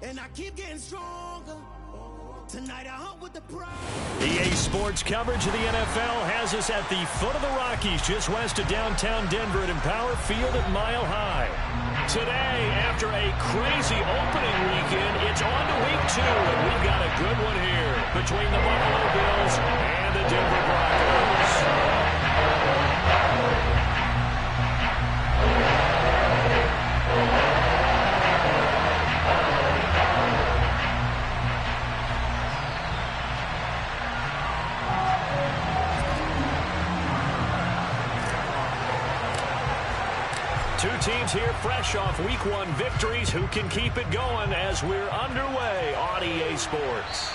And I keep getting stronger. Tonight I hunt with the pride. EA Sports coverage of the NFL has us at the foot of the Rockies, just west of downtown Denver at Empower Field at Mile High. Today, after a crazy opening weekend, it's on to week 2, and we've got a good one here between the Buffalo Bills and the Denver Broncos. Two teams here fresh off Week 1 victories. Who can keep it going as we're underway on EA Sports?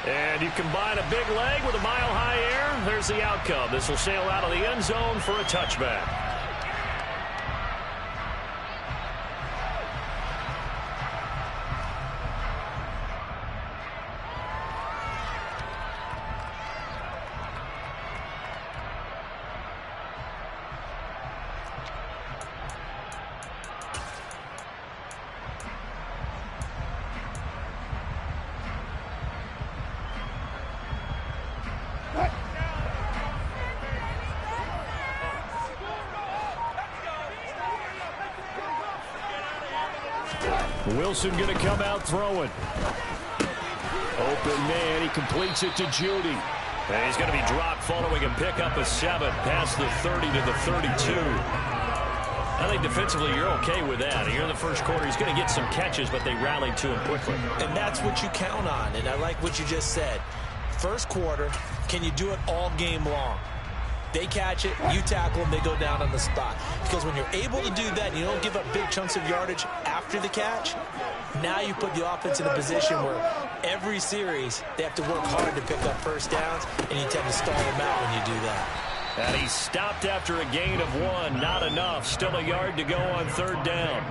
And you combine a big leg with a mile-high air, there's the outcome. This will sail out of the end zone for a touchback. Wilson going to come out throwing. Open man, he completes it to Judy. And he's going to be dropped following a pickup of 7 past the 30 to the 32. I think defensively you're okay with that. Here in the first quarter, he's going to get some catches, but they rallied to him quickly. And that's what you count on, and I like what you just said. First quarter, can you do it all game long? They catch it, you tackle them, they go down on the spot. Because when you're able to do that and you don't give up big chunks of yardage after the catch, now you put the offense in a position where every series they have to work hard to pick up first downs, and you tend to stall them out when you do that. And he stopped after a gain of 1. Not enough. Still a yard to go on third down.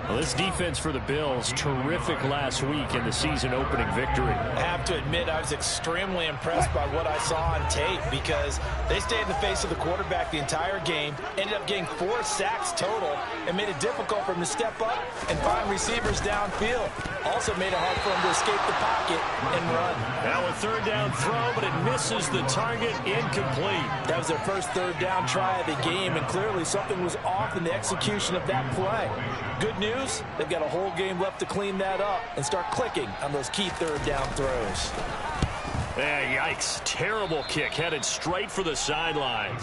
Well, this defense for the Bills, terrific last week in the season-opening victory. I have to admit, I was extremely impressed by what I saw on tape because they stayed in the face of the quarterback the entire game, ended up getting 4 sacks total, and made it difficult for him to step up and find receivers downfield. Also made it hard for him to escape the pocket and run. Now a third down throw, but it misses the target, incomplete. That was their first third down try of the game, and clearly something was off in the execution of that play. Good news, they've got a whole game left to clean that up and start clicking on those key third down throws. Yeah, yikes. Terrible kick headed straight for the sidelines.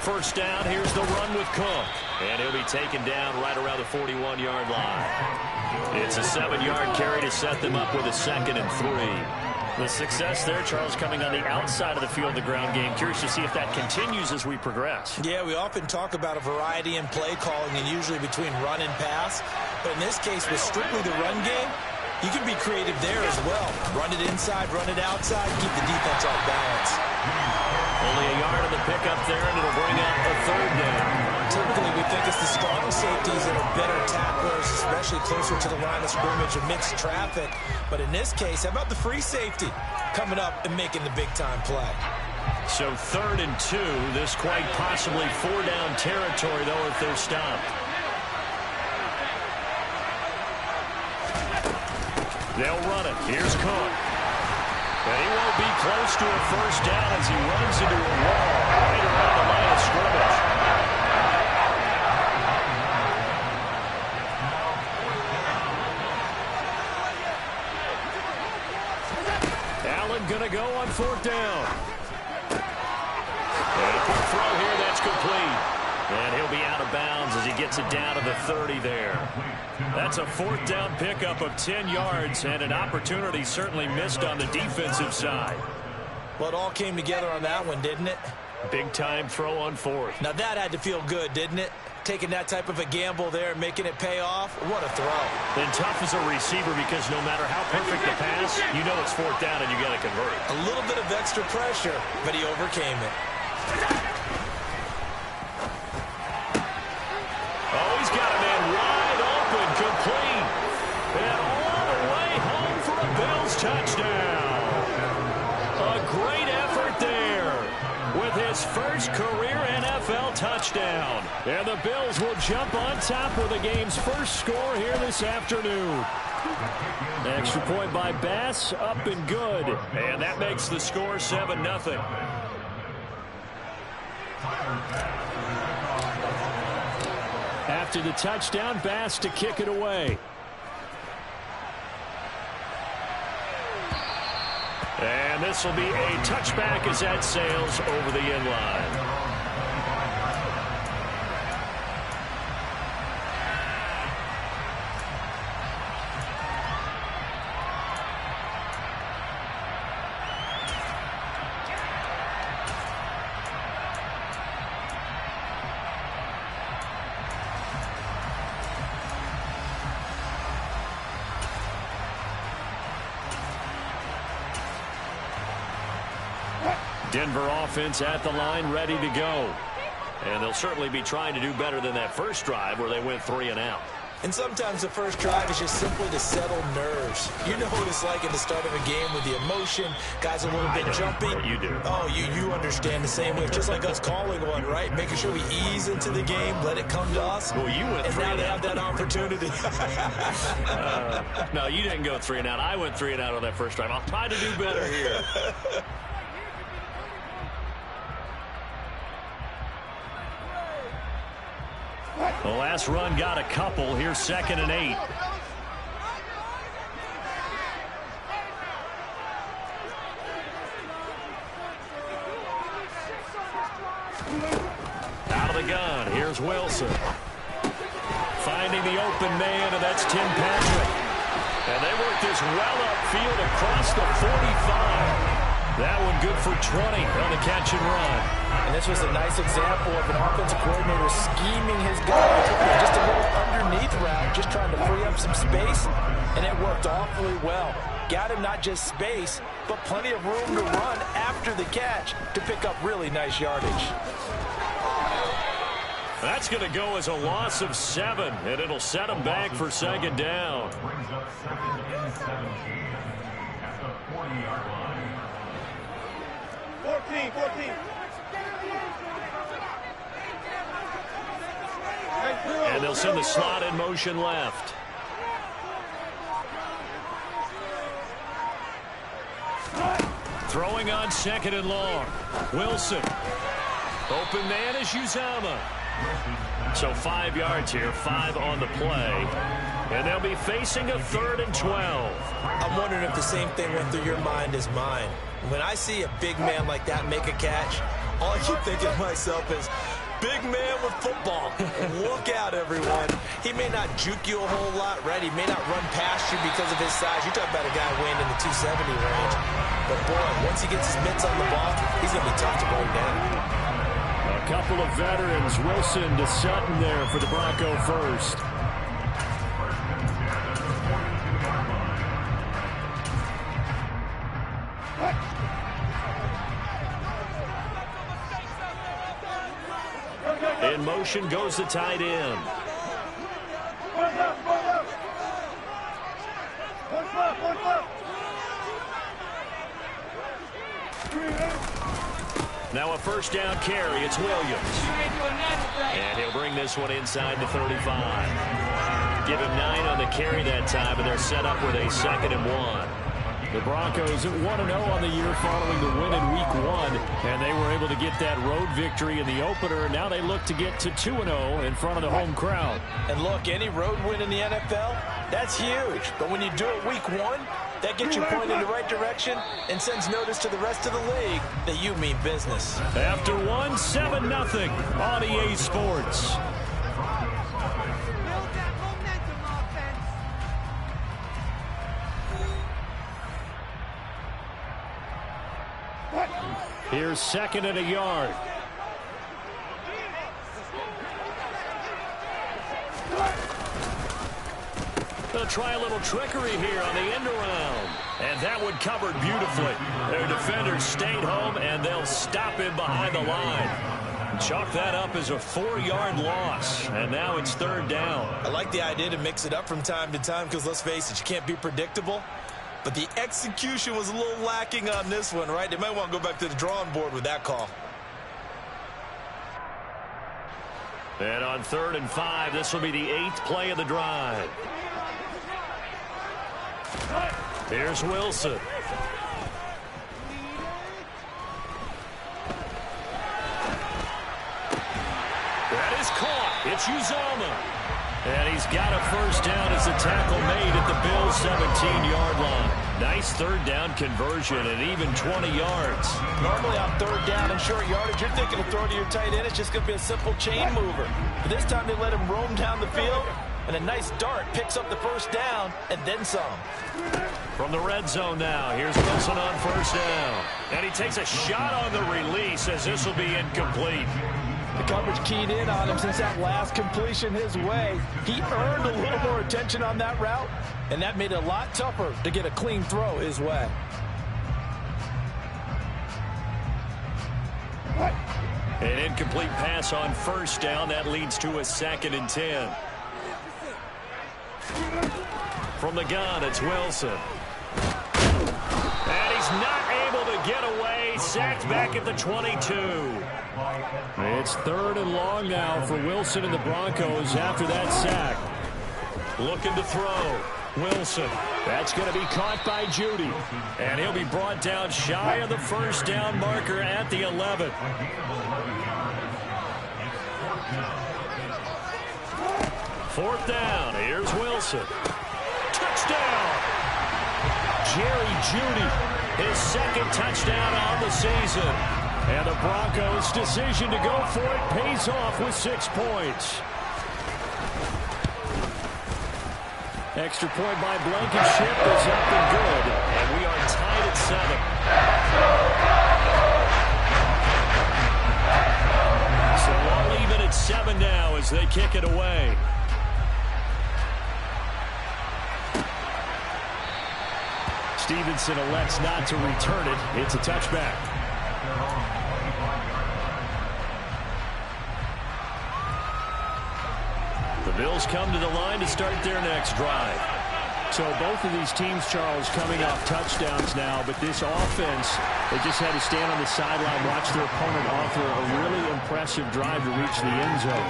First down, here's the run with Cook. And he'll be taken down right around the 41-yard line. It's a 7-yard carry to set them up with a 2nd and 3. The success there, Charles, coming on the outside of the field, the ground game. Curious to see if that continues as we progress. Yeah, we often talk about a variety in play calling and usually between run and pass. But in this case, with strictly the run game, you can be creative there as well. Run it inside, run it outside, keep the defense off balance. Only a yard of the pickup there, and it'll bring up a third down. Typically, we think it's the strong safeties that are better tacklers, especially closer to the line of scrimmage amidst traffic. But in this case, how about the free safety coming up and making the big-time play? So 3rd and 2. This quite possibly 4-down territory, though, if they're stopped. They'll run it. Here's Cook. And he won't be close to a first down as he runs into a wall right around the line of scrimmage. Allen going to go on 4th down. And a quick throw here, that's complete. And he'll be out of bounds as he gets it down to the 30 there. That's a 4th down pickup of 10 yards and an opportunity certainly missed on the defensive side. Well, it all came together on that one, didn't it? Big time throw on 4th. Now that had to feel good, didn't it? Taking that type of a gamble there and making it pay off. What a throw. And tough as a receiver because no matter how perfect the pass, you know it's 4th down and you got to convert. A little bit of extra pressure, but he overcame it. And the Bills will jump on top with the game's first score here this afternoon. Extra point by Bass, up and good. And that makes the score 7-0. After the touchdown, Bass to kick it away. And this will be a touchback as that sails over the end line. Denver offense at the line, ready to go. And they'll certainly be trying to do better than that first drive where they went 3 and out. And sometimes the first drive is just simply to settle nerves. You know what it's like at the start of a game with the emotion. Guys a little bit jumpy. You do. Oh, you understand the same way. Just like us calling one, right? Making sure we ease into the game, let it come to us. Well, you went 3 and out. And now they have that opportunity. No, you didn't go 3 and out. I went 3 and out on that first drive. I'll try to do better here. The last run got a couple. Here's 2nd and 8. Out of the gun. Here's Wilson. Finding the open man, and that's Tim Patrick. And they work this well upfield across the 45. That one good for 20 on the catch and run. And this was a nice example of an offensive coordinator scheming his guy just a little underneath route, just trying to free up some space, and it worked awfully well. Got him not just space, but plenty of room to run after the catch to pick up really nice yardage. That's going to go as a loss of 7, and it'll set them back for 2nd down. Brings up 2nd and 17 at the 40-yard line. 14. And they'll send the slot in motion left. Throwing on 2nd and long. Wilson. Open man is Uzama. So 5 yards here, 5 on the play. And they'll be facing a 3rd and 12. I'm wondering if the same thing went through your mind as mine. When I see a big man like that make a catch, all I keep thinking to myself is, big man with football. Look out, everyone. He may not juke you a whole lot, right? He may not run past you because of his size. You're talking about a guy weighing in the 270 range. But, boy, once he gets his mitts on the ball, he's going to be tough to bring down. A couple of veterans, Wilson to Sutton there for the Bronco first. In motion goes the tight end. Now a first down carry. It's Williams. And he'll bring this one inside the 35. Give him 9 on the carry that time, and they're set up with a 2nd and 1. The Broncos 1-0 on the year following the win in Week 1, and they were able to get that road victory in the opener. Now they look to get to 2-0 in front of the home crowd. And look, any road win in the NFL, that's huge. But when you do it Week 1, that gets you pointed in the right direction and sends notice to the rest of the league that you mean business. After 1, 7-0 on EA Sports. Here's 2nd and a yard. They'll try a little trickery here on the end around. And that one covered beautifully. Their defenders stayed home, and they'll stop him behind the line. Chalk that up as a 4-yard loss. And now it's 3rd down. I like the idea to mix it up from time to time because, let's face it, you can't be predictable. But the execution was a little lacking on this one, right? They might want to go back to the drawing board with that call. And on 3rd and 5, this will be the 8th play of the drive. Here's Wilson. That is caught. It's Uzomah. And he's got a first down as the tackle made at the Bills' 17-yard line. Nice 3rd down conversion and even 20 yards. Normally on 3rd down and short yardage, you're thinking of throwing to your tight end. It's just going to be a simple chain mover. But this time they let him roam down the field, and a nice dart picks up the first down and then some. From the red zone now, here's Wilson on first down. And he takes a shot on the release as this will be incomplete. The coverage keyed in on him since that last completion his way. He earned a little more attention on that route, and that made it a lot tougher to get a clean throw his way. An incomplete pass on first down. That leads to a 2nd and 10. From the gun, it's Wilson. And he's not able to get away. Sacked back at the 22. It's 3rd and long now for Wilson and the Broncos after that sack. Looking to throw. Wilson. That's going to be caught by Judy. And he'll be brought down shy of the first down marker at the 11. Fourth down. Here's Wilson. Touchdown. Jerry Judy. His 2nd touchdown on the season. And the Broncos' decision to go for it pays off with 6 points. Extra point by Blankenship is up and good. And we are tied at 7. So all even at 7 now as they kick it away. Stevenson elects not to return it. It's a touchback. The Bills come to the line to start their next drive. So both of these teams, Charles, coming off touchdowns now, but this offense, they just had to stand on the sideline, watch their opponent offer a really impressive drive to reach the end zone.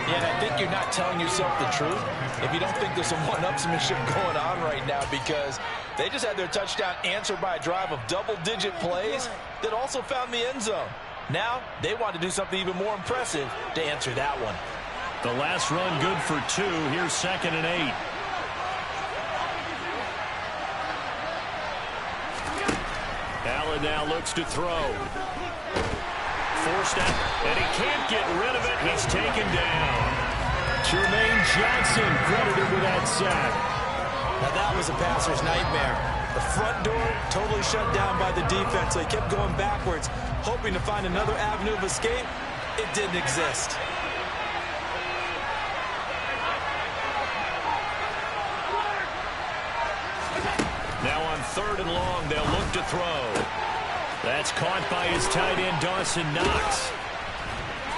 Yeah, and I think you're not telling yourself the truth if you don't think there's some one-upsmanship going on right now, because they just had their touchdown answered by a drive of double-digit plays that also found the end zone. Now, they want to do something even more impressive to answer that one. The last run good for 2. Here's 2nd and 8. Allen now looks to throw. Forced out, and he can't get rid of it. He's taken down. Jermaine Johnson credited with that sack. Now that was a passer's nightmare. The front door totally shut down by the defense, so he kept going backwards, hoping to find another avenue of escape. It didn't exist. Now on 3rd and long, they'll look to throw. That's caught by his tight end, Dawson Knox.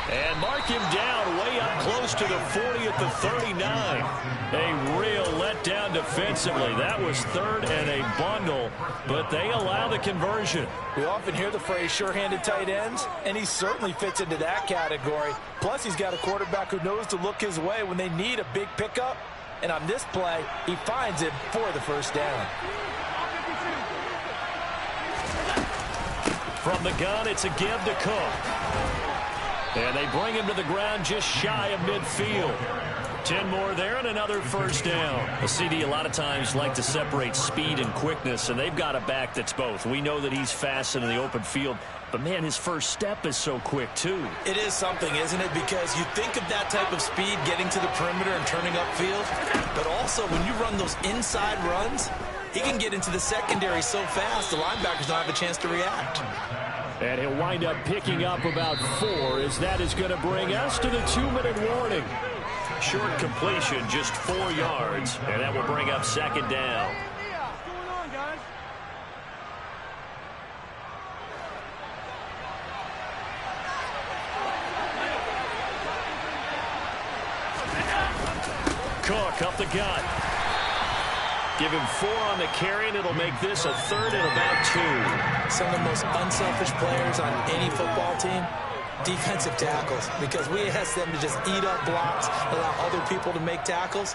And mark him down way up close to the 40 at the 39. A real letdown defensively. That was 3rd and a bundle, but they allow the conversion. We often hear the phrase sure-handed tight ends, and he certainly fits into that category. Plus, he's got a quarterback who knows to look his way when they need a big pickup. And on this play, he finds it for the first down. From the gun, it's a give to Cook. And they bring him to the ground just shy of midfield. 10 more there and another first down. A CD a lot of times like to separate speed and quickness, and they've got a back that's both. We know that he's fast in the open field, but man, his first step is so quick too. It is something, isn't it? Because you think of that type of speed getting to the perimeter and turning upfield, but also when you run those inside runs, he can get into the secondary so fast the linebackers don't have a chance to react. And he'll wind up picking up about 4 as that is going to bring us to the 2-minute warning. Short completion, just 4 yards, and that will bring up 2nd down. What's going on, guys? Cook up the gut. Give him 4 on the carry, and it'll make this a 3rd and about 2. Some of the most unselfish players on any football team defensive tackles, because we ask them to just eat up blocks, allow other people to make tackles.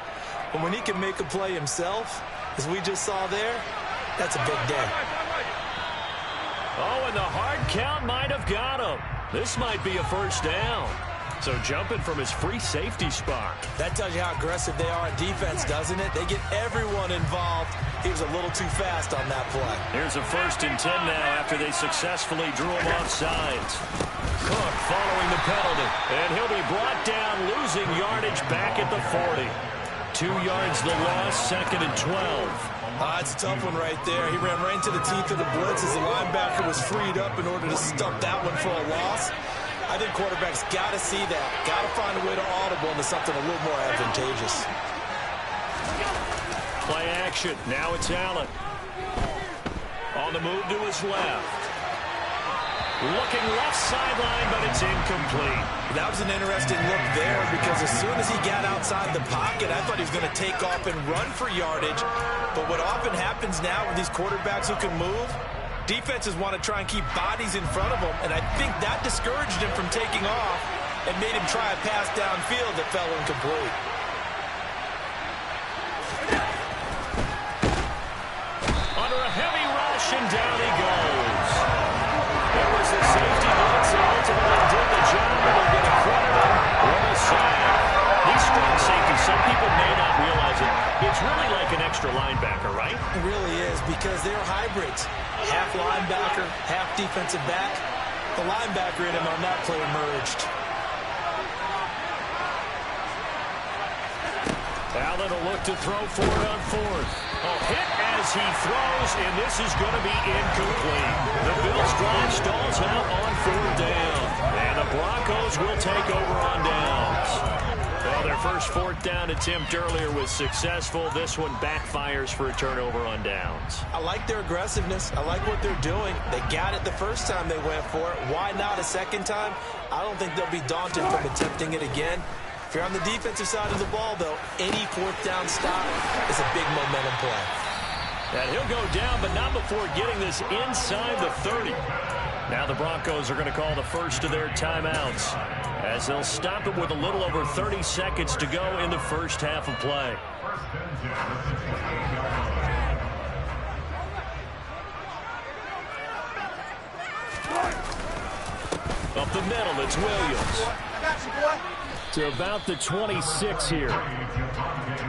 But when he can make a play himself, as we just saw there, that's a big day. Oh, and the hard count might have got him. This might be a first down. So jumping from his free safety spot. That tells you how aggressive they are on defense, doesn't it? They get everyone involved. He was a little too fast on that play. Here's a 1st and 10 now after they successfully drew him off sides. Cook following the penalty. And he'll be brought down, losing yardage back at the 40. 2 yards the loss, 2nd and 12. It's a tough one right there. He ran right into the teeth of the blitz as the linebacker was freed up in order to stop that one for a loss. I think quarterbacks got to see that. Got to find a way to audible into something a little more advantageous. Play action. Now it's Allen. On the move to his left. Looking left sideline, but it's incomplete. That was an interesting look there because as soon as he got outside the pocket, I thought he was going to take off and run for yardage. But what often happens now with these quarterbacks who can move, defenses want to try and keep bodies in front of them, and I think that discouraged him from taking off and made him try a pass downfield that fell incomplete. Under a heavy rush, and down he goes. It was the safety blitz that ultimately did the job, and they're going to credit him with a sack. He's strong safety. Some people may not realize it. It's really like an extra linebacker, right? It really is, because they're hybrids. Half linebacker, half defensive back. The linebacker in him on that play emerged. Allen will look to throw for it on 4th. A hit as he throws, and this is going to be incomplete. The Bills drive stalls out on 4th down. And the Broncos will take over on downs. Well, their first 4th down attempt earlier was successful. This one backfires for a turnover on downs. I like their aggressiveness. I like what they're doing. They got it the first time they went for it. Why not a second time? I don't think they'll be daunted from attempting it again. If you're on the defensive side of the ball, though, any 4th down stop is a big momentum play. And he'll go down, but not before getting this inside the 30. Now the Broncos are going to call the first of their timeouts, as they'll stop it with a little over 30 seconds to go in the first half of play. Up the middle, it's Williams. To about the 26 here.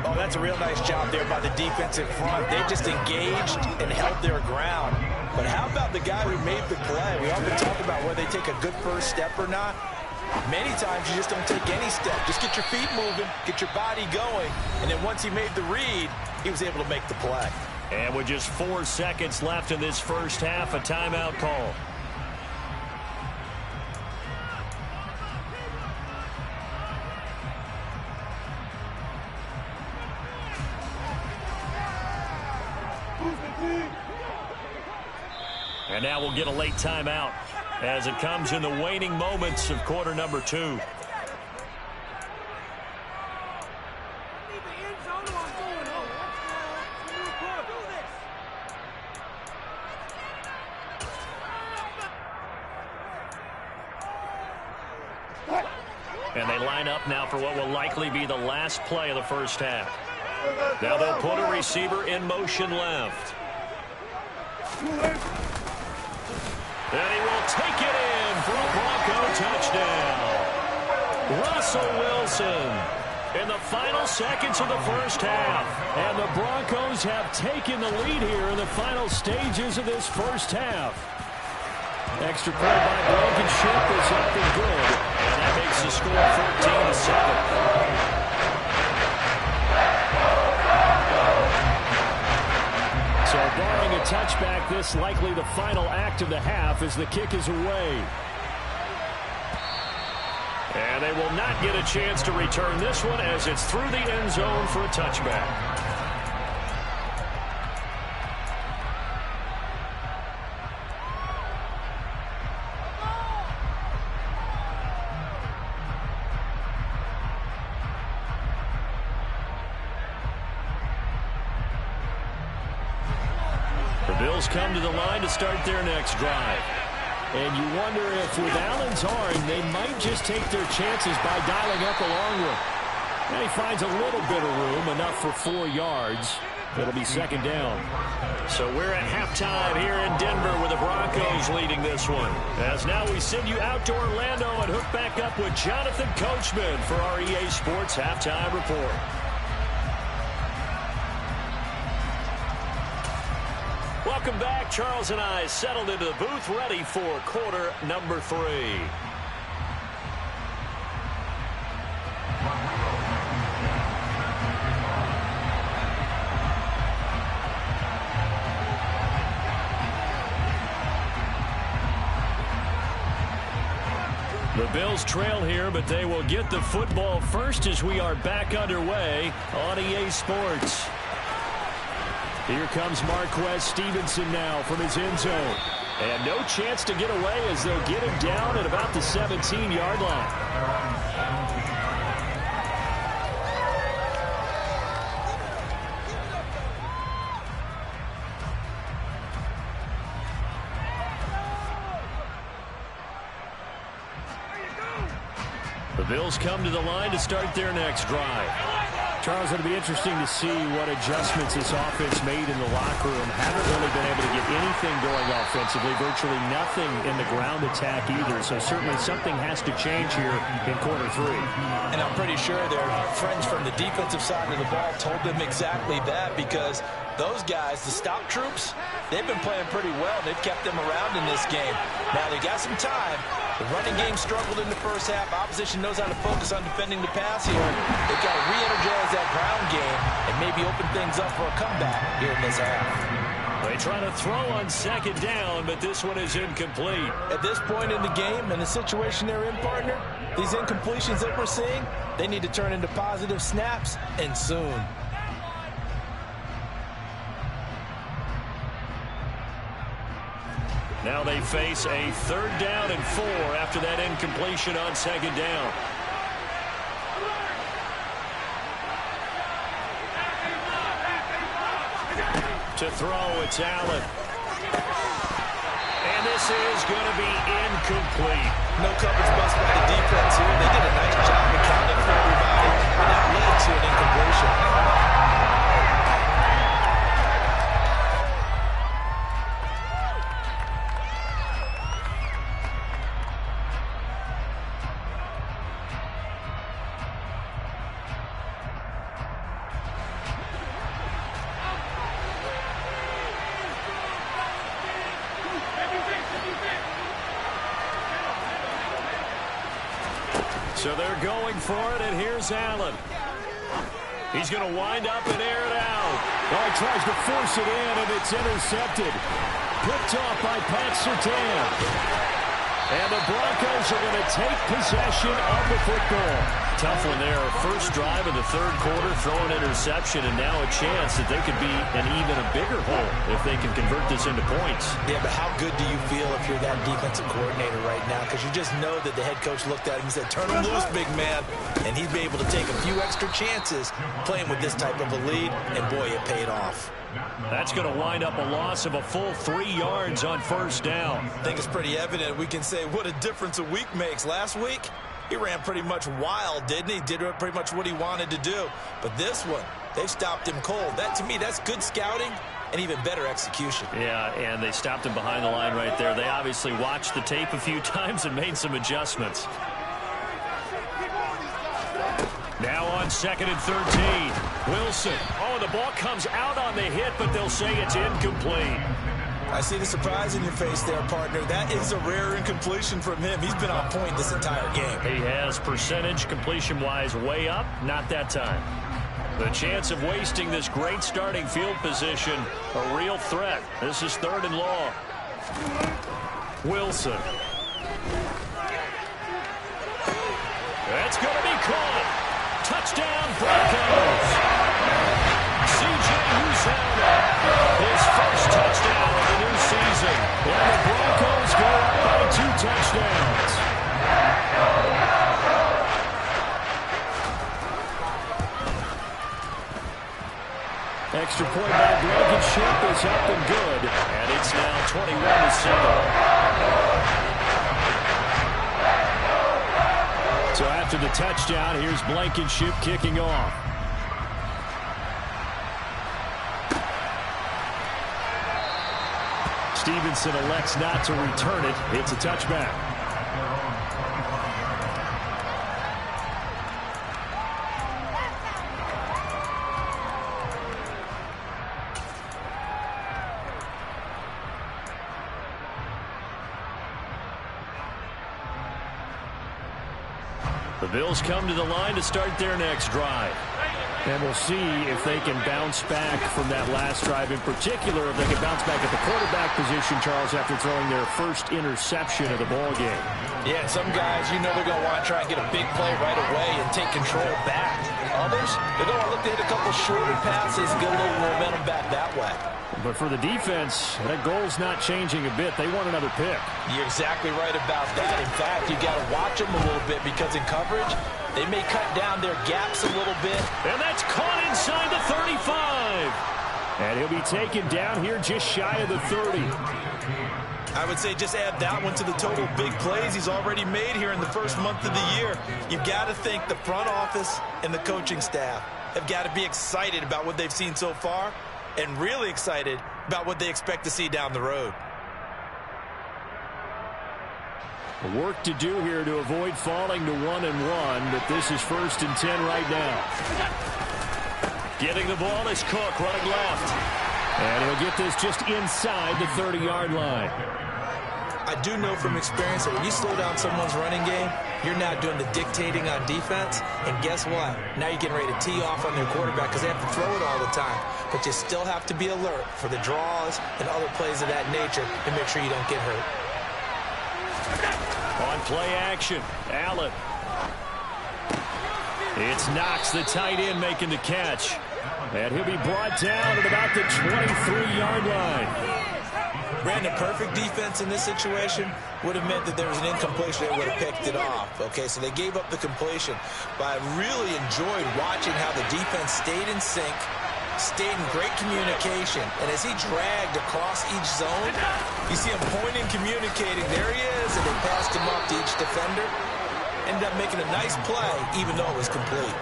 Oh, that's a real nice job there by the defensive front. They just engaged and held their ground. But how about the guy who made the play? We often talk about whether they take a good first step or not. Many times you just don't take any step. Just get your feet moving, get your body going, and then once he made the read, he was able to make the play. And with just 4 seconds left in this first half, a timeout call. And now we'll get a late timeout as it comes in the waning moments of quarter number 2. And they line up now for what will likely be the last play of the first half. Now they'll put a receiver in motion left. And he will take it in for a Bronco touchdown. Russell Wilson in the final seconds of the first half. And the Broncos have taken the lead here in the final stages of this first half. Extra point by Blankenship is up and good. And that makes the score 14-7. So barring a touchback, this likely the final act of the half as the kick is away. And they will not get a chance to return this one as it's through the end zone for a touchback. Bills come to the line to start their next drive. And you wonder if with Allen's arm, they might just take their chances by dialing up a long one. And he finds a little bit of room, enough for 4 yards. It'll be second down. So we're at halftime here in Denver with the Broncos leading this one. As now we send you out to Orlando and hook back up with Jonathan Coachman for our EA Sports Halftime Report. Welcome back. Charles and I settled into the booth, ready for quarter number 3. The Bills trail here, but they will get the football first as we are back underway on EA Sports. Here comes Marquez Stevenson now from his end zone. And no chance to get away as they'll get him down at about the 17-yard line. The Bills come to the line to start their next drive. Charles, it'll be interesting to see what adjustments this offense made in the locker room. Haven't really been able to get anything going offensively, virtually nothing in the ground attack either. So certainly something has to change here in quarter 3. And I'm pretty sure their friends from the defensive side of the ball told them exactly that, because those guys, the stop troops, they've been playing pretty well. They've kept them around in this game. Now they got some time. The running game struggled in the first half. Opposition knows how to focus on defending the pass here. They've got to re-energize that ground game and maybe open things up for a comeback here in this half. They try to throw on second down, but this one is incomplete. At this point in the game and the situation they're in, partner, these incompletions that we're seeing, they need to turn into positive snaps, and soon. Now they face a 3rd down and 4 after that incompletion on second down. To throw, it's Allen. And this is going to be incomplete. No coverage bust by the defense here. They did a nice job accounting for everybody, and that led to an incompletion. So they're going for it, and here's Allen. He's going to wind up and air it out. Oh, he tries to force it in, and it's intercepted. Picked off by Pat Surtain. And the Broncos are going to take possession of the football. Tough one there. First drive of the 3rd quarter, throw an interception, and now a chance that they could be in even a bigger hole if they can convert this into points. Yeah, but how good do you feel if you're that defensive coordinator right now? Because you just know that the head coach looked at him and said, turn him loose, big man. And he'd be able to take a few extra chances playing with this type of a lead, and boy, it paid off. That's going to wind up a loss of a full 3 yards on first down. I think it's pretty evident. We can say what a difference a week makes. Last week, he ran pretty much wild, didn't he? Did pretty much what he wanted to do. But this one, they stopped him cold. That, to me, that's good scouting and even better execution. Yeah, and they stopped him behind the line right there. They obviously watched the tape a few times and made some adjustments. Now on 2nd and 13. Wilson. Oh, the ball comes out on the hit, but they'll say it's incomplete. I see the surprise in your face there, partner. That is a rare incompletion from him. He's been on point this entire game. He has percentage completion-wise way up. Not that time. The chance of wasting this great starting field position, a real threat. This is 3rd and long. Wilson. That's going to be caught. Touchdown, Broncos. C.J. Uzomah, his first touchdown of the new season. And the Broncos go up by 2 touchdowns. Extra point by Blankenship is up and good. And it's now 21-7. So after the touchdown, here's Blankenship kicking off. Stevenson elects not to return it. It's a touchback. The Bills come to the line to start their next drive. And we'll see if they can bounce back from that last drive. In particular, if they can bounce back at the quarterback position, Charles, after throwing their first interception of the ball game. Yeah, some guys, you know they're going to want to try and get a big play right away and take control back. Others, they're going to look to hit a couple shorter passes and get a little momentum back that way. But for the defense, that goal's not changing a bit. They want another pick. You're exactly right about that. In fact, you got to watch them a little bit because in coverage, they may cut down their gaps a little bit. And that's caught inside the 35. And he'll be taken down here just shy of the 30. I would say just add that one to the total big plays he's already made here in the first month of the year. You've got to think the front office and the coaching staff have got to be excited about what they've seen so far and really excited about what they expect to see down the road. Work to do here to avoid falling to 1-1, but this is 1st and 10 right now. Getting the ball is Cook running left. And he'll get this just inside the 30-yard line. I do know from experience that when you slow down someone's running game, you're now doing the dictating on defense. And guess what? Now you're getting ready to tee off on their quarterback because they have to throw it all the time. But you still have to be alert for the draws and other plays of that nature and make sure you don't get hurt. On play action, Allen. It's Knox, the tight end, making the catch. And he'll be brought down at about the 23-yard line. Brandon, perfect defense in this situation would have meant that there was an incompletion. They would have picked it off. Okay, so they gave up the completion. But I really enjoyed watching how the defense stayed in sync, stayed in great communication. And as he dragged across each zone, you see him pointing, communicating. There he is, and they passed him off to each defender. Ended up making a nice play, even though it was complete.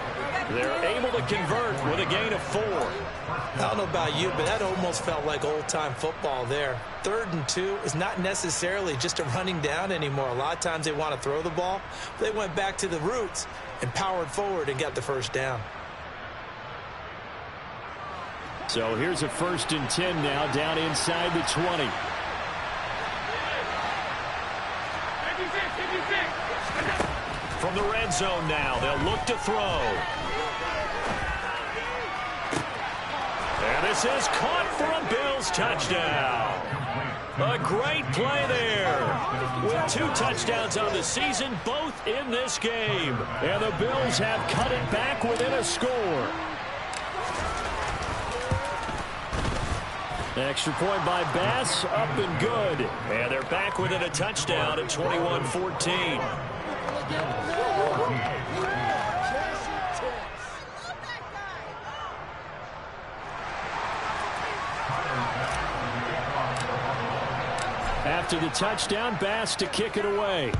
They're able to convert with a gain of 4. I don't know about you, but that almost felt like old-time football there. 3rd and 2 is not necessarily just a running down anymore. A lot of times they want to throw the ball. They went back to the roots and powered forward and got the first down. So here's a 1st and 10 now, down inside the 20. From the red zone now, they'll look to throw. And this is caught for a Bills touchdown. A great play there. With 2 touchdowns on the season, both in this game. And the Bills have cut it back within a score. Extra point by Bass, up and good. And they're back within a touchdown at 21-14. After the touchdown, Bass to kick it away.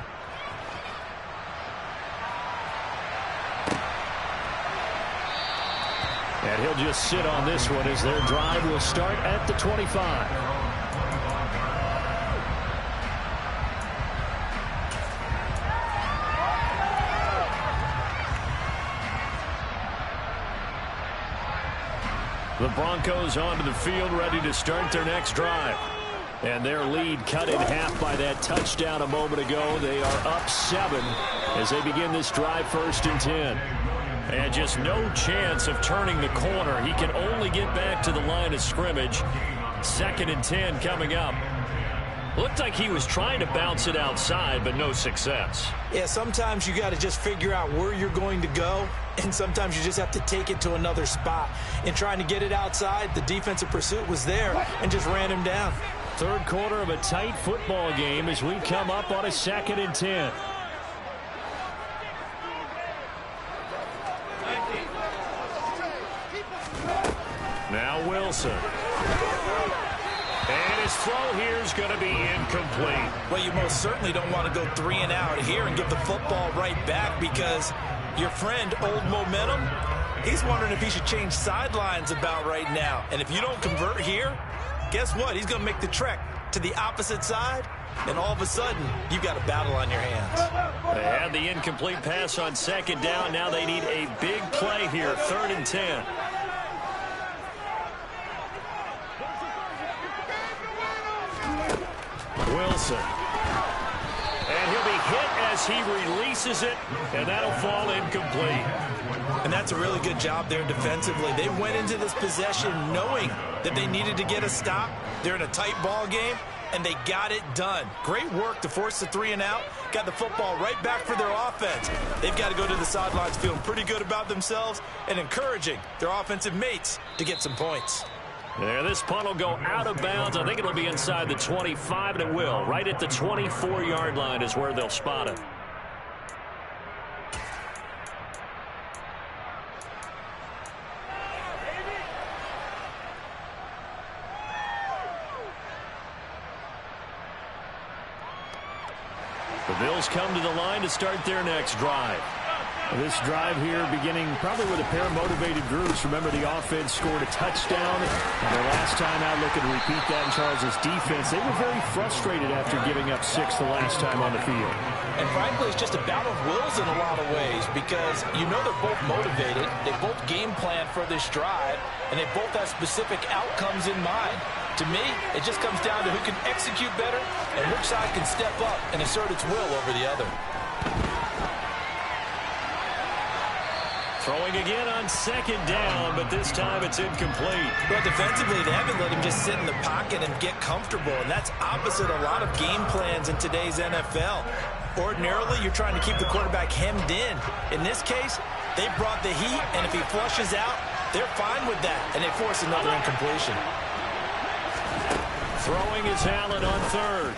And he'll just sit on this one as their drive will start at the 25. The Broncos onto the field, ready to start their next drive. And their lead cut in half by that touchdown a moment ago. They are up 7 as they begin this drive, 1st and 10. And just no chance of turning the corner. He can only get back to the line of scrimmage. 2nd and 10 coming up. Looked like he was trying to bounce it outside, but no success. Yeah, sometimes you got to just figure out where you're going to go, and sometimes you just have to take it to another spot. In trying to get it outside, the defensive pursuit was there and just ran him down. 3rd quarter of a tight football game as we come up on a 2nd and 10. Now Wilson. And his throw here is going to be incomplete. Well, you most certainly don't want to go 3 and out here and give the football right back, because your friend, Old Momentum, he's wondering if he should change sidelines about right now. And if you don't convert here, guess what? He's going to make the trek to the opposite side, and all of a sudden, you've got a battle on your hands. They had the incomplete pass on 2nd down. Now they need a big play here, 3rd and 10. Wilson. And he'll be hit as he releases it, and that'll fall incomplete. And that's a really good job there defensively. They went into this possession knowing that they needed to get a stop. They're in a tight ball game, and they got it done. Great work to force the 3 and out. Got the football right back for their offense. They've got to go to the sidelines feeling pretty good about themselves and encouraging their offensive mates to get some points. There, this punt will go out of bounds. I think it'll be inside the 25, and it will. Right at the 24-yard line is where they'll spot it. The Bills come to the line to start their next drive. This drive here beginning probably with a pair of motivated groups. Remember, the offense scored a touchdown. And their last time out, looking to repeat that in Charles' defense. They were very frustrated after giving up 6 the last time on the field. And frankly, it's just a battle of wills in a lot of ways, because you know they're both motivated. They both game plan for this drive, and they both have specific outcomes in mind. To me, it just comes down to who can execute better and which side can step up and assert its will over the other. Throwing again on 2nd down, but this time it's incomplete. But defensively, they haven't let him just sit in the pocket and get comfortable, and that's opposite a lot of game plans in today's NFL. Ordinarily, you're trying to keep the quarterback hemmed in. In this case, they brought the heat, and if he flushes out, they're fine with that, and they force another incompletion. Throwing is Allen on 3rd.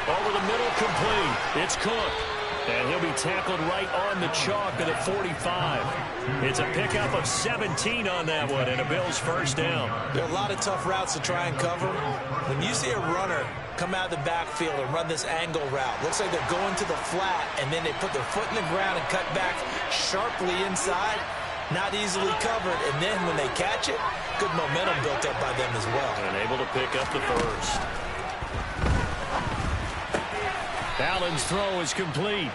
Over the middle, complete. It's Cook. And he'll be tackled right on the chalk at the 45. It's a pickup of 17 on that one, and a Bills first down. There are a lot of tough routes to try and cover. When you see a runner come out of the backfield and run this angle route, looks like they're going to the flat, and then they put their foot in the ground and cut back sharply inside. Not easily covered, and then when they catch it, good momentum built up by them as well. And able to pick up the first. Allen's throw is complete.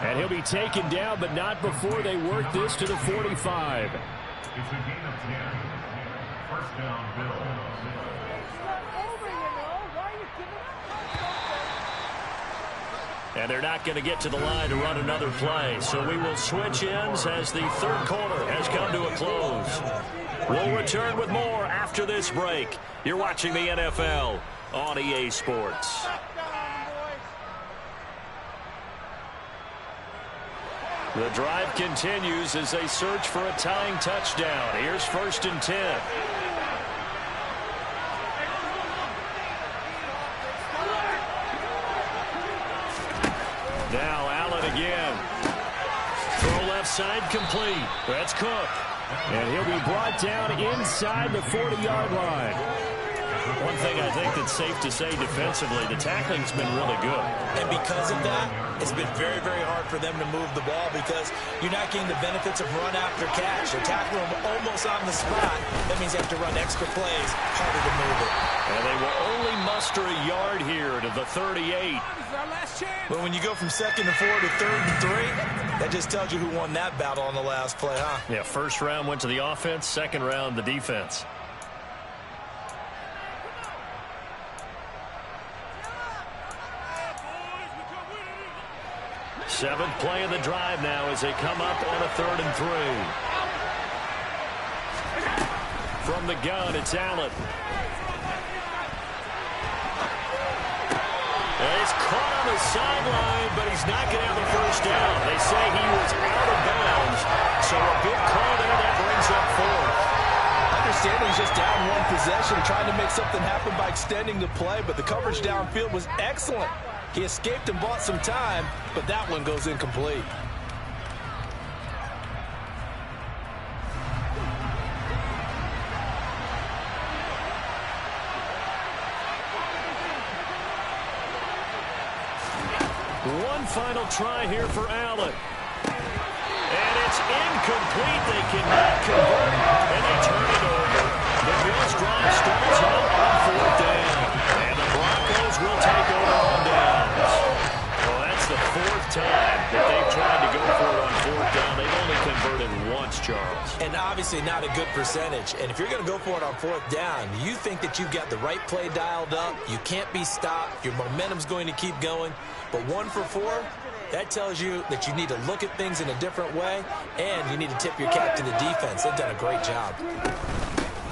And he'll be taken down, but not before they work this to the 45. It's a gain of 10. First down, Bills. And they're not going to get to the line to run another play. So we will switch ends as the 3rd quarter has come to a close. We'll return with more after this break. You're watching the NFL on EA Sports. The drive continues as they search for a tying touchdown. Here's 1st and 10. Now Allen again. Throw left side complete. That's Cook. And he'll be brought down inside the 40-yard line. One thing I think that's safe to say defensively, the tackling's been really good. And because of that, it's been very, very hard for them to move the ball, because you're not getting the benefits of run after catch. They're tackling them almost on the spot. That means they have to run extra plays, harder to move it. And they will only muster a yard here to the 38. But when you go from 2nd and 4 to 3rd and 3, that just tells you who won that battle on the last play, huh? Yeah, first round went to the offense, second round the defense. Seventh play of the drive now as they come up on a 3rd and 3. From the gun, it's Allen. And he's caught on the sideline, but he's not going to have the first down. They say he was out of bounds, so a big call there that brings up 4th. Understanding he's just down one possession, trying to make something happen by extending the play, but the coverage downfield was excellent. He escaped and bought some time, but that one goes incomplete. One final try here for Allen. And it's incomplete. They cannot convert, and they turn it over. The Bills drive starts out on 4th down, and the Broncos will take over on downs. Well, that's the 4th time that they've tried to go for it on 4th down. They've only converted once, Charles. And obviously not a good percentage. And if you're going to go for it on 4th down, you think that you've got the right play dialed up. You can't be stopped. Your momentum's going to keep going. But 1 for 4, that tells you that you need to look at things in a different way, and you need to tip your cap to the defense. They've done a great job.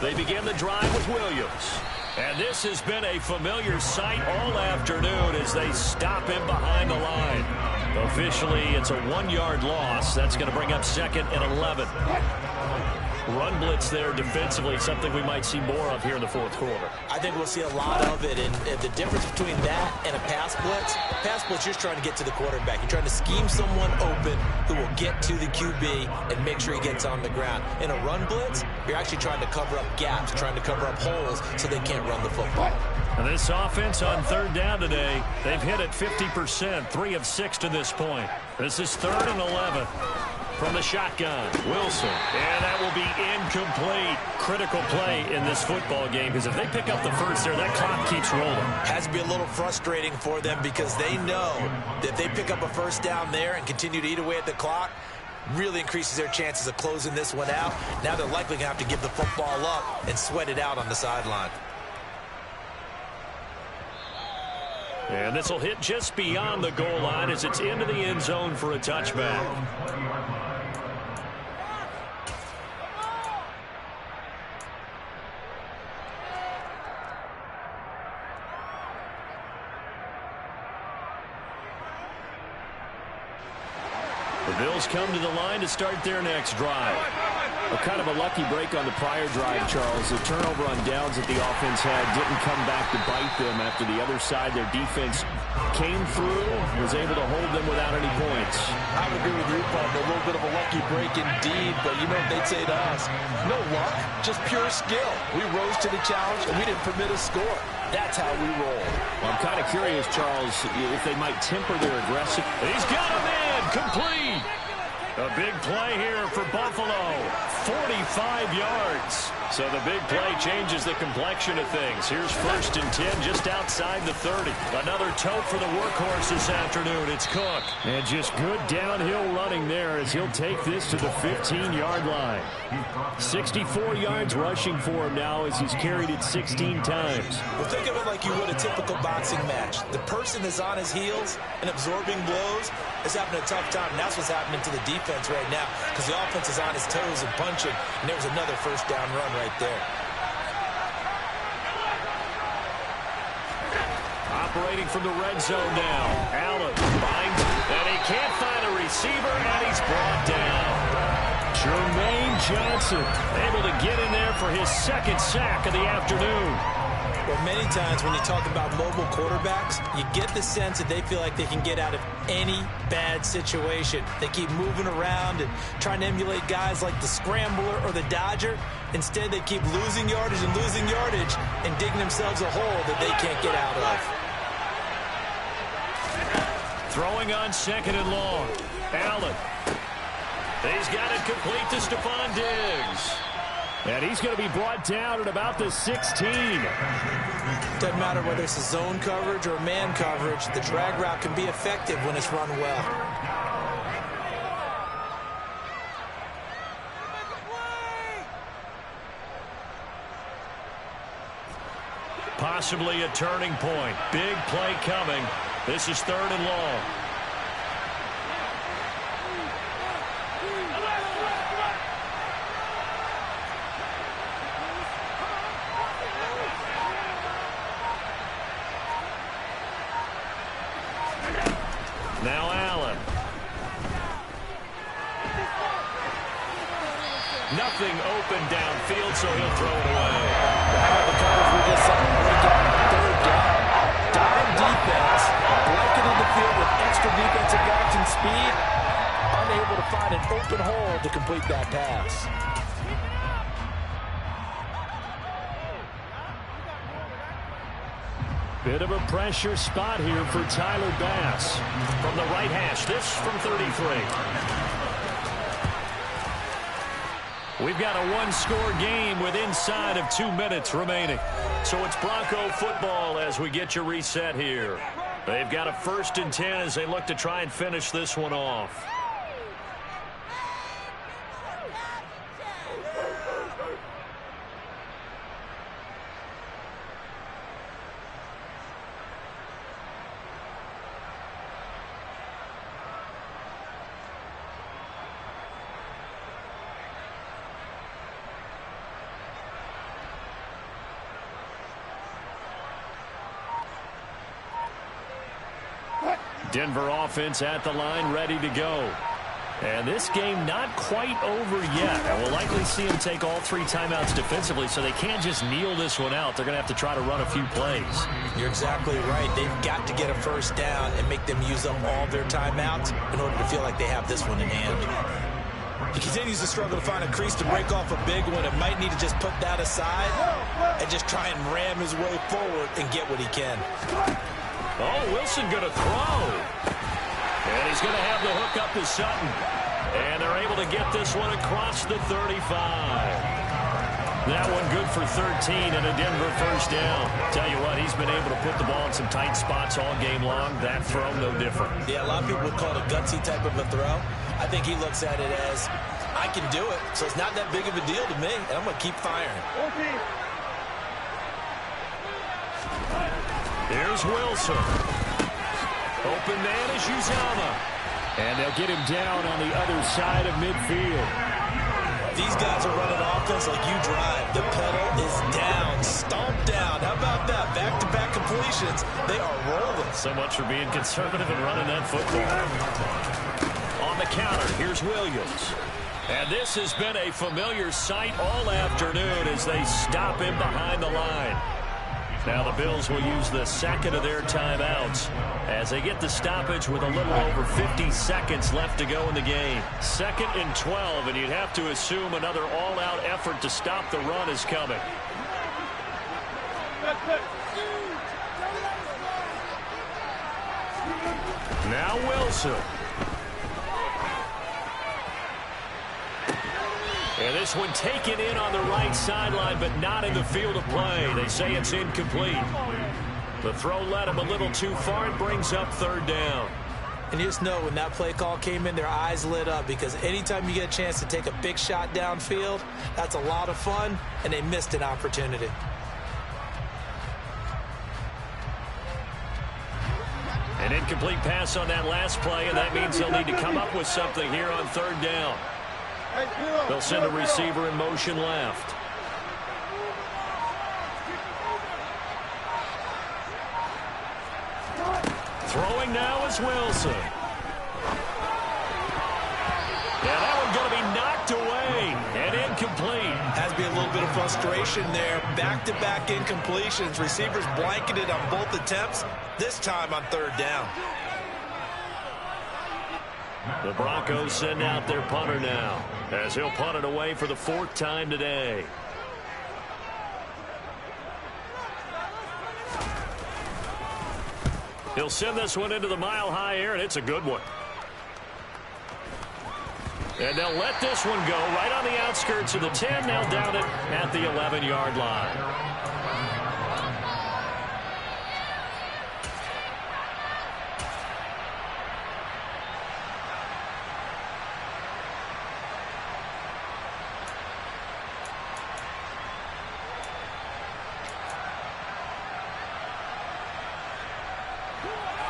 They begin the drive with Williams. And this has been a familiar sight all afternoon as they stop him behind the line. Officially, it's a 1-yard loss. That's going to bring up 2nd and 11. Run blitz there defensively, something we might see more of here in the 4th quarter. I think we'll see a lot of it, and the difference between that and a pass blitz, you're just trying to get to the quarterback. You're trying to scheme someone open who will get to the QB and make sure he gets on the ground. In a run blitz, you're actually trying to cover up gaps, trying to cover up holes so they can't run the football. And this offense on 3rd down today, they've hit it 50%, 3 of 6 to this point. This is 3rd and 11. From the shotgun, Wilson. And that will be incomplete. Critical play in this football game, because if they pick up the first there, that clock keeps rolling. Has to be a little frustrating for them because they know that if they pick up a first down there and continue to eat away at the clock, really increases their chances of closing this one out. Now they're likely going to have to give the football up and sweat it out on the sideline. And this will hit just beyond the goal line as it's into the end zone for a touchback. The Bills come to the line to start their next drive. Kind of a lucky break on the prior drive, Charles. The turnover on downs that the offense had didn't come back to bite them after the other side. Their defense came through, was able to hold them without any points. I would agree with you, partner. A little bit of a lucky break indeed, but you know what they'd say to us? No luck, just pure skill. We rose to the challenge, and we didn't permit a score. That's how we roll. Well, I'm kind of curious, Charles, if they might temper their aggressive. He's got him in, complete. A big play here for Buffalo, 45 yards. So the big play changes the complexion of things. Here's 1st and 10 just outside the 30. Another tote for the workhorse this afternoon. It's Cook. And just good downhill running there as he'll take this to the 15-yard line. 64 yards rushing for him now as he's carried it 16 times. Well, think of it like you would a typical boxing match. The person is on his heels and absorbing blows is having a tough time. And that's what's happening to the defense right now because the offense is on his toes and punching. And there was another first down run right there. Operating from the red zone now. Allen finds, and he can't find a receiver, and he's brought down. Jermaine Johnson able to get in there for his 2nd sack of the afternoon. Well, many times when you talk about mobile quarterbacks, you get the sense that they feel like they can get out of any bad situation. They keep moving around and trying to emulate guys like the Scrambler or the Dodger. Instead, they keep losing yardage and digging themselves a hole that they can't get out of. Throwing on 2nd and long. Allen. He's got it complete to Stephon Diggs. And he's going to be brought down at about the 16. Doesn't matter whether it's a zone coverage or man coverage, the drag route can be effective when it's run well. Possibly a turning point. Big play coming. This is 3rd and long. Now Allen. Nothing open downfield, so he'll throw it away. The coverage we just saw break out on 3rd down. Dime defense, blanketed the field with extra defensive backs and speed, unable to find an open hole to complete that pass. Bit of a pressure spot here for Tyler Bass. From the right hash, this from 33. We've got a one-score game with inside of 2 minutes remaining. So it's Bronco football as we get you reset here. They've got a 1st and 10 as they look to try and finish this one off. Denver offense at the line, ready to go. And this game not quite over yet. And we'll likely see them take all 3 timeouts defensively, so they can't just kneel this one out. They're going to have to try to run a few plays. You're exactly right. They've got to get a 1st down and make them use up all their timeouts in order to feel like they have this one in hand. He continues to struggle to find a crease to break off a big one. It might need to just put that aside and just try and ram his way forward and get what he can. Oh, Wilson going to throw. And he's going to have the hook up to Sutton. And they're able to get this one across the 35. That one good for 13 and a Denver 1st down. Tell you what, he's been able to put the ball in some tight spots all game long. That throw, no different. Yeah, a lot of people would call it a gutsy type of a throw. I think he looks at it as, I can do it, so it's not that big of a deal to me, and I'm going to keep firing. Here's Wilson. Open man is Uzama. And they'll get him down on the other side of midfield. These guys are running offense like you drive. The pedal is down, stomped down. How about that? Back-to-back completions. They are rolling. So much for being conservative and running that football. On the counter, here's Williams. And this has been a familiar sight all afternoon as they stop him behind the line. Now the Bills will use the 2nd of their timeouts as they get the stoppage with a little over 50 seconds left to go in the game. 2nd and 12, and you'd have to assume another all-out effort to stop the run is coming. Now Wilson. And this one taken in on the right sideline, but not in the field of play. They say it's incomplete. The throw led him a little too far and brings up 3rd down. And you just know when that play call came in, their eyes lit up because anytime you get a chance to take a big shot downfield, that's a lot of fun, and they missed an opportunity. An incomplete pass on that last play, and that means they'll need to come up with something here on 3rd down. They'll send a receiver in motion left. Throwing now is Wilson. Yeah, that one going to be knocked away and incomplete. Has to be a little bit of frustration there. Back-to-back incompletions. Receivers blanketed on both attempts, this time on 3rd down. The Broncos send out their punter now as he'll punt it away for the 4th time today. He'll send this one into the mile-high air, and it's a good one. And they'll let this one go right on the outskirts of the 10. They'll down it at the 11-yard line.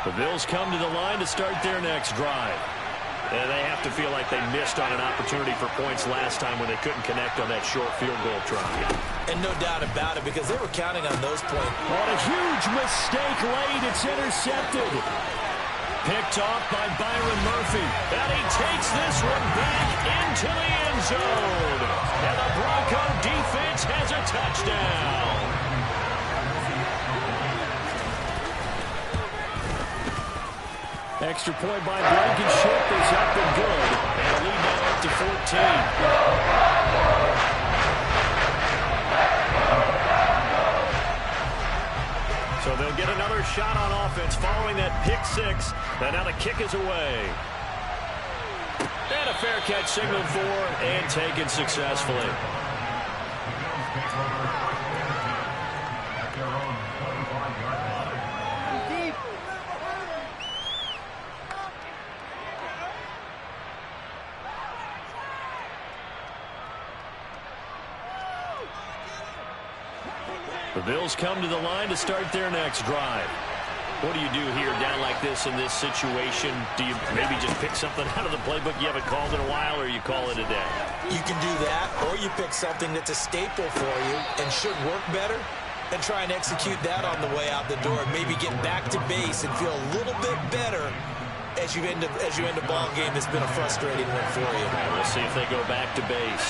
The Bills come to the line to start their next drive. And they have to feel like they missed on an opportunity for points last time when they couldn't connect on that short field goal try. And no doubt about it, because they were counting on those points. What a huge mistake late. It's intercepted. Picked off by Byron Murphy. And he takes this one back into the end zone. And the Bronco defense has a touchdown. Extra point by Blankenship is up and good. And a lead now up to 14. So they'll get another shot on offense following that pick six. And now the kick is away. And a fair catch signaled for and taken successfully. The Bills come to the line to start their next drive. What do you do here down like this in this situation? Do you maybe just pick something out of the playbook you haven't called in a while, or you call it a day? You can do that, or you pick something that's a staple for you and should work better and try and execute that on the way out the door and maybe get back to base and feel a little bit better as you end a ball game that's been a frustrating one for you. All right, we'll see if they go back to base.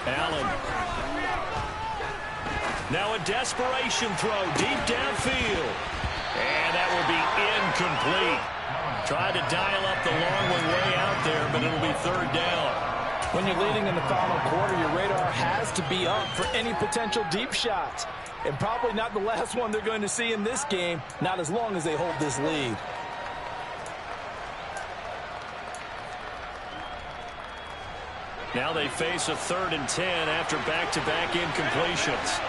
Allen. Now a desperation throw deep downfield. And that will be incomplete. Tried to dial up the long one way out there, but it'll be third down. When you're leading in the final quarter, your radar has to be up for any potential deep shots. And probably not the last one they're going to see in this game, not as long as they hold this lead. Now they face a 3rd and 10 after back-to-back incompletions.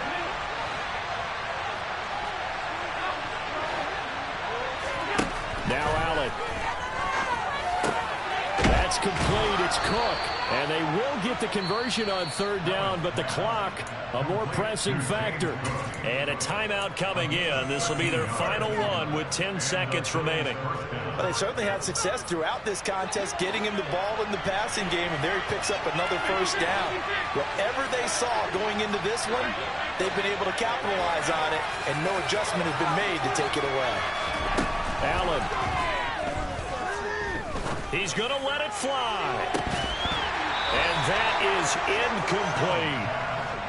Now Allen. That's complete. It's Cook. And they will get the conversion on 3rd down, but the clock, a more pressing factor. And a timeout coming in. This will be their final one with 10 seconds remaining. Well, they certainly had success throughout this contest getting him the ball in the passing game, and there he picks up another first down. Whatever they saw going into this one, they've been able to capitalize on it, and no adjustment has been made to take it away. Allen. He's going to let it fly. And that is incomplete.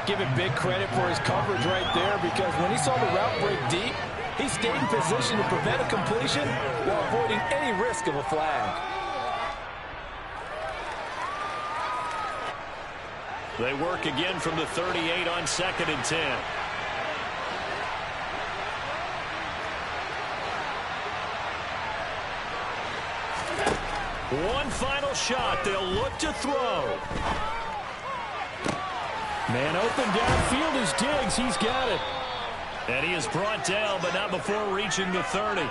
Give him big credit for his coverage right there, because when he saw the route break deep, he stayed in position to prevent a completion while avoiding any risk of a flag. They work again from the 38 on 2nd and 10. One final shot. They'll look to throw. Man open downfield is Diggs. He's got it. And he is brought down, but not before reaching the 30.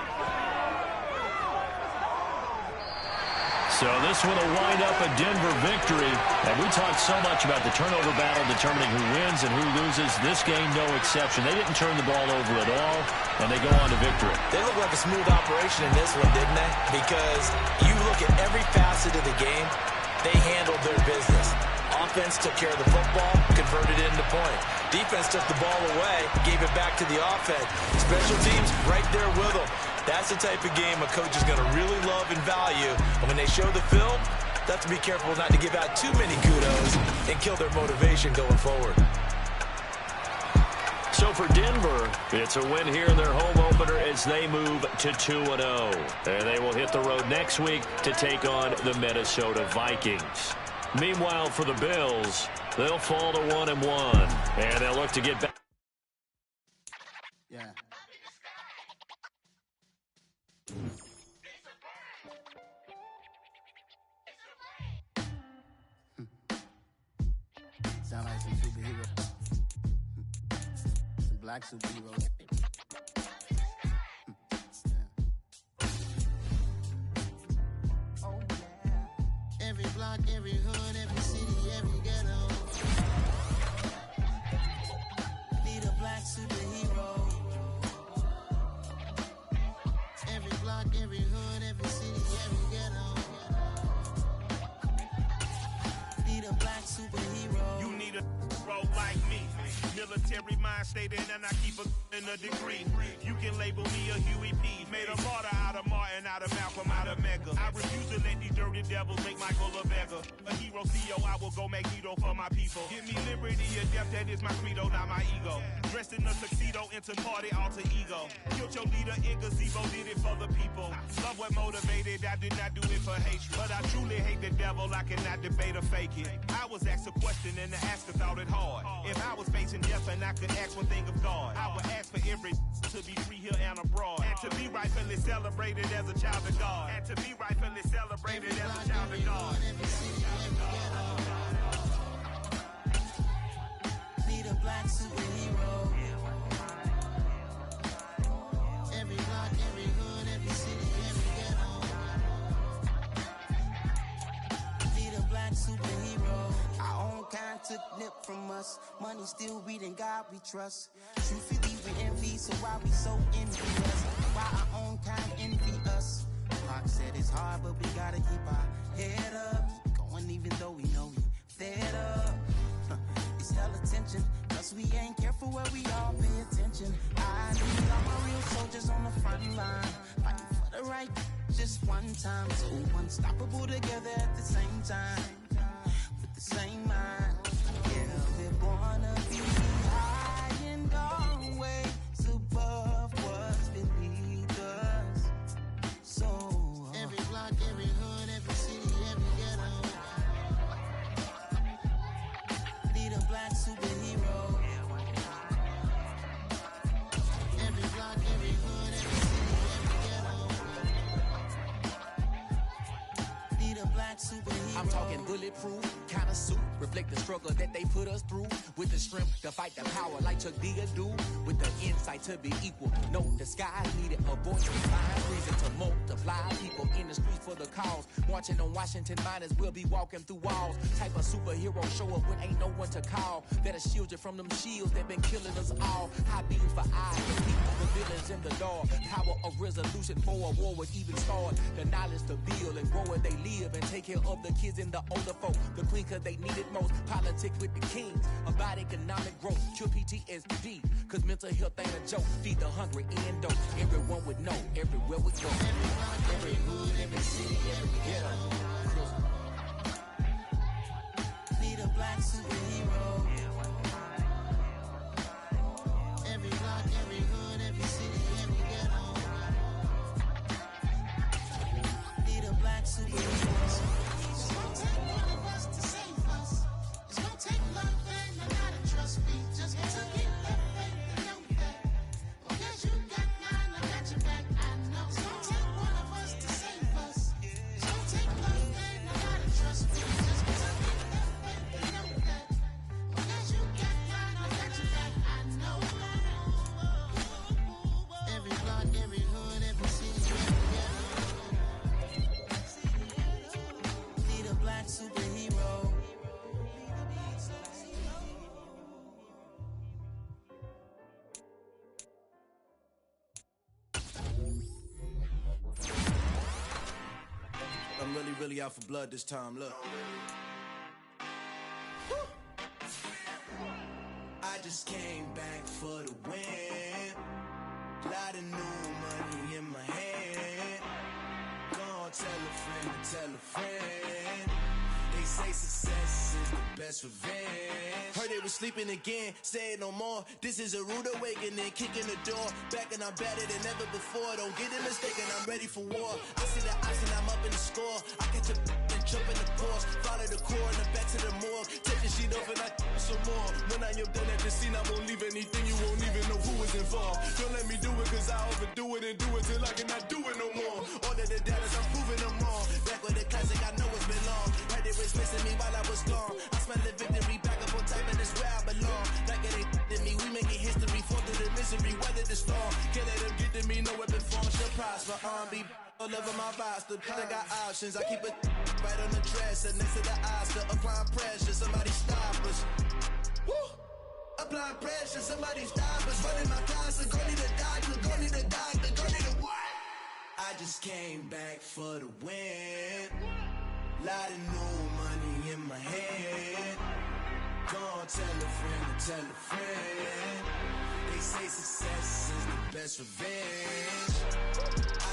So this one will wind up a Denver victory. And we talked so much about the turnover battle determining who wins and who loses. This game, no exception. They didn't turn the ball over at all, and they go on to victory. They look like a smooth operation in this one, didn't they? Because you look at every facet of the game, they handled their business. Offense took care of the football, converted it into point. Defense took the ball away, gave it back to the offense. Special teams right there with them. That's the type of game a coach is going to really love and value. And when they show the film, they have to be careful not to give out too many kudos and kill their motivation going forward. So for Denver, it's a win here in their home opener as they move to 2-0. And they will hit the road next week to take on the Minnesota Vikings. Meanwhile, for the Bills, they'll fall to 1-1, and they'll look to get back. Yeah. Sound like some superheroes. Some black superheroes. Every block, every hood, every city, every ghetto. Need a black superhero. Every block, every hood, every city, every ghetto. Need a black superhero. You need a hero like me. Military mind state and I keep a degree. You can label me a Huey P. Made a martyr out of Martin, out of Malcolm, out of Mega. I refuse to let these dirty devils make Michael a beggar. A hero CEO, I will go Magneto for my people. Give me liberty, a death, that is my credo, not my ego. Dressed in a tuxedo, into party alter ego. Killed your leader in gazebo, did it for the people. Love what motivated, I did not do it for hatred. But I truly hate the devil, I cannot debate or fake it. I was asked a question and the asker thought it hard. If I was facing death and I could ask one thing of God, I would ask for every to be free here and abroad. And to be rightfully celebrated as a child of God. And to be rightfully celebrated as a child of God. Need a black superhero. Every block, every hood, every city, every ghetto. Need a black superhero. Our own kind took nip from us. Money still reading God we trust. Truthfully we envy, so why we so envious? Why our own kind envy us? Pac said it's hard, but we gotta keep our head up. Going even though we know we fed up. It's hella tension, cause we ain't careful where we all pay attention. I need all my real soldiers on the front line, fighting for the right just one time. So unstoppable together at the same time, with the same mind. Yeah, we're gonna be high and always above what's beneath us. So every block, every hood, every city, every ghetto. Need a black superhero. Every block, every hood, every city, every ghetto. Need a black superhero. I'm talking bulletproof kind of suit, reflect the struggle that they put us through. With the strength to fight the power like Chuck D do. With the insight to be equal. No disguise needed. A voice to find reason to multiply. People in the streets for the cause. Marching on Washington miners, we'll be walking through walls. Type of superhero show up when ain't no one to call. That'll shield you from them shields that been killing us all. High beams for eyes, the people, the villains in the dark. Power of resolution for a war would even start. The knowledge to build and grow where they live and take care of the kids and the older folk. The queen cause they need it most. Politics with the kings. About economic growth. Cure PTSD. Cause mental health ain't a joke. Feed the hungry and dope. Everyone would know. Everywhere we go. Every block, every hood, every city, every ghetto. Need a black superhero. Every block, every hood, every city, every ghetto. Need a black superhero. It's gonna take one of us to save us. It's gonna take love and a lot of trust me. Just to get that faith and know that. Because you got mine, I got your back, I know. It's gonna take one of us to save us. It's gonna take love and a lot of trust me. Just to get that faith and know that. Because you got mine, I got your back, I know. Every block, every hood, every city, every ghetto. Need a black superhero. I'm really out for blood this time, look. I just came back for the win. Lot of new money in my hand. Gonna tell a friend to tell a friend. They say success is the best revenge. Heard they was sleeping again, say it no more. This is a rude awakening, kicking the door. Back and I'm better than ever before. Don't get it mistaken, I'm ready for war. I see the option, I'm up in the score. I catch a and jump in the course. Follow the core and the back to the morgue. Take the sheet off and I some more. When I am done at the scene, I won't leave anything. You won't even know who was involved. Don't let me do it cause I overdo it and do it till I cannot do it no more. All of the data's I'm proving them all. Back with the classic, I know it's been long. Heard they was missing me while I was gone. I smell the victory back up on top and it's where I belong. Like it ain't to me, we making history. Fall through the misery, weather the storm. Can't let them get to me, no weapon form shall prosper. Be all over my roster, I got options. I keep it right on the dresser, next to the Oscar. Applying pressure, somebody stop us. Woo! Applying pressure, somebody stop us. Running my closet, go need a doctor, go need a doctor, go need a what? I just came back for the win. Lot of new money in my head. Gonna tell a friend to tell a friend. They say success is the best revenge. I